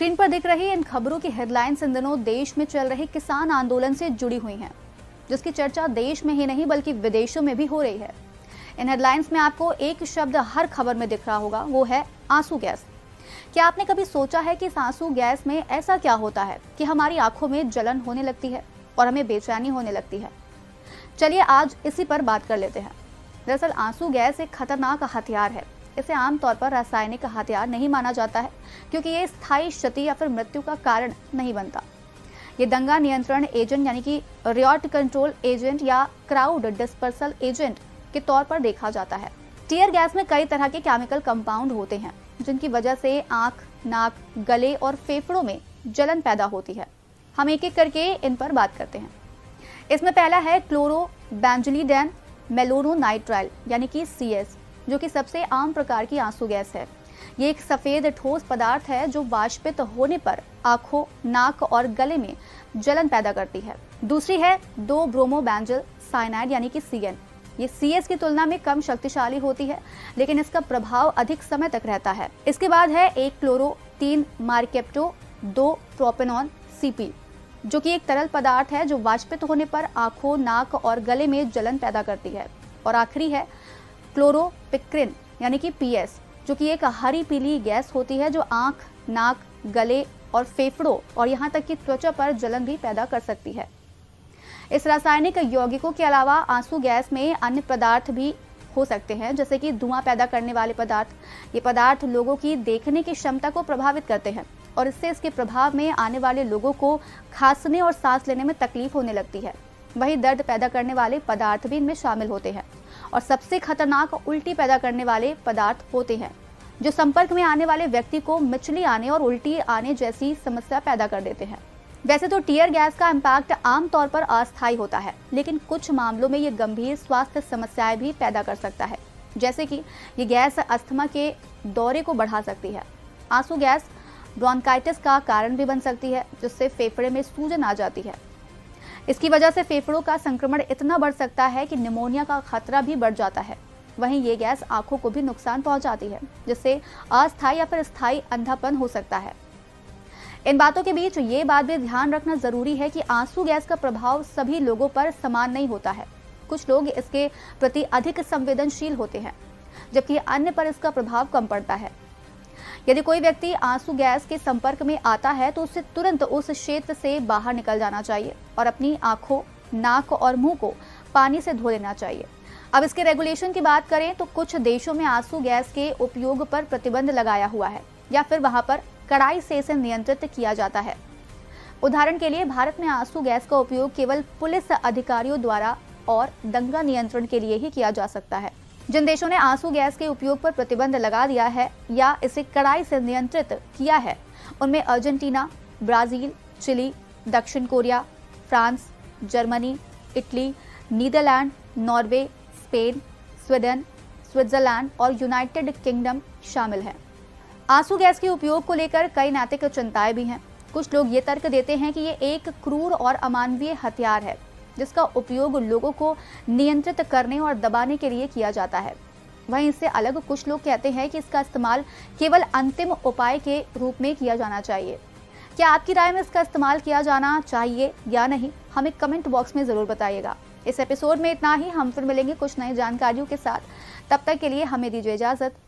Screen पर दिख रही इन खबरों की हेडलाइंस इन दिनों देश में चल रहे किसान आंदोलन से जुड़ी हुई हैं, जिसकी चर्चा देश में ही नहीं बल्कि विदेशों में भी हो रही है। इन हेडलाइंस में आपको एक शब्द हर खबर में दिख रहा होगा, वो है आंसू गैस। क्या आपने कभी सोचा है कि इस आंसू गैस में ऐसा क्या होता है कि हमारी आंखों में जलन होने लगती है और हमें बेचैनी होने लगती है? चलिए आज इसी पर बात कर लेते हैं। दरअसल आंसू गैस एक खतरनाक हथियार है। इसे आमतौर पर रासायनिक हथियार नहीं माना जाता है, क्योंकि ये स्थायी क्षति या फिर मृत्यु का कारण नहीं बनता। ये दंगा नियंत्रण एजेंट यानी कि रियॉट कंट्रोल एजेंट या क्राउड डिस्पर्सल एजेंट के तौर पर देखा जाता है। टीयर गैस में कई तरह के केमिकल कंपाउंड होते हैं, जिनकी वजह से आंख, नाक, गले और फेफड़ों में जलन पैदा होती है। हम एक एक करके इन पर बात करते हैं। इसमें पहला है क्लोरोबेंजोलिडेन मेलोनोनाइट्राइल यानी कि CS, जो कि सबसे आम प्रकार की आंसू गैस है। ये एक सफेद ठोस पदार्थ है जो वाष्पित होने पर आंखों, नाक और गले में जलन पैदा करती है। दूसरी है 2-ब्रोमोबेंजल साइनाइड यानी कि CN। ये CS की तुलना में कम शक्तिशाली होती है, लेकिन इसका प्रभाव अधिक समय तक रहता है। इसके बाद है 1-क्लोरो-3 मार्केप्टो 2-प्रोपेनॉन CP, जो कि एक तरल पदार्थ है जो वाष्पित होने पर आंखों, नाक और गले में जलन पैदा करती है। और आखिरी है क्लोरोपिक्रिन यानी कि PS, जो कि एक हरी पीली गैस होती है जो आंख, नाक, गले और फेफड़ों और यहाँ तक कि त्वचा पर जलन भी पैदा कर सकती है। इस रासायनिक यौगिकों के अलावा आंसू गैस में अन्य पदार्थ भी हो सकते हैं, जैसे कि धुआं पैदा करने वाले पदार्थ। ये पदार्थ लोगों की देखने की क्षमता को प्रभावित करते हैं और इससे इसके प्रभाव में आने वाले लोगों को खांसने और सांस लेने में तकलीफ होने लगती है। वहीं दर्द पैदा करने वाले पदार्थ भी इनमें शामिल होते हैं और सबसे खतरनाक उल्टी पैदा करने वाले पदार्थ होते हैं, जो संपर्क में आने वाले व्यक्ति को मिचली आने और उल्टी आने जैसी समस्या पैदा कर देते हैं। वैसे तो टीयर गैस का इम्पैक्ट आमतौर पर अस्थायी होता है, लेकिन कुछ मामलों में ये गंभीर स्वास्थ्य समस्याएं भी पैदा कर सकता है, जैसे कि ये गैस अस्थमा के दौरे को बढ़ा सकती है। आंसू गैस ब्रोंकाइटिस का कारण भी बन सकती है, जिससे फेफड़े में सूजन आ जाती है। इसकी वजह से फेफड़ों का संक्रमण इतना बढ़ सकता है कि निमोनिया का खतरा भी बढ़ जाता है। वहीं ये गैस आंखों को भी नुकसान पहुंचाती है, जिससे अस्थायी या फिर स्थायी अंधापन हो सकता है। इन बातों के बीच ये बात भी ध्यान रखना जरूरी है कि आंसू गैस का प्रभाव सभी लोगों पर समान नहीं होता है। कुछ लोग इसके प्रति अधिक संवेदनशील होते हैं, जबकि अन्य पर इसका प्रभाव कम पड़ता है। यदि कोई व्यक्ति आंसू गैस के संपर्क में आता है तो उसे तुरंत उस क्षेत्र से बाहर निकल जाना चाहिए और अपनी आंखों, नाक और मुंह को पानी से धो लेना चाहिए। अब इसके रेगुलेशन की बात करें तो कुछ देशों में आंसू गैस के उपयोग पर प्रतिबंध लगाया हुआ है या फिर वहां पर कड़ाई से इसे नियंत्रित किया जाता है। उदाहरण के लिए भारत में आंसू गैस का उपयोग केवल पुलिस अधिकारियों द्वारा और दंगा नियंत्रण के लिए ही किया जा सकता है। जिन देशों ने आंसू गैस के उपयोग पर प्रतिबंध लगा दिया है या इसे कड़ाई से नियंत्रित किया है, उनमें अर्जेंटीना, ब्राजील, चिली, दक्षिण Korea, France, Germany, Italy, Netherland, Norway, Spain, Sweden, Switzerland और यूनाइटेड किंगडम शामिल हैं। आंसू गैस के उपयोग को लेकर कई नैतिक चिंताएं भी हैं। कुछ लोग ये तर्क देते हैं कि ये एक क्रूर और अमानवीय हथियार है, जिसका उपयोग लोगों को नियंत्रित करने और दबाने के लिए किया जाता है। वहीं इससे अलग कुछ लोग कहते हैं कि इसका इस्तेमाल केवल अंतिम उपाय के रूप में किया जाना चाहिए। क्या आपकी राय में इसका इस्तेमाल किया जाना चाहिए या नहीं, हमें कमेंट बॉक्स में जरूर बताइएगा। इस एपिसोड में इतना ही। हम फिर मिलेंगे कुछ नई जानकारियों के साथ। तब तक के लिए हमें दीजिए इजाजत।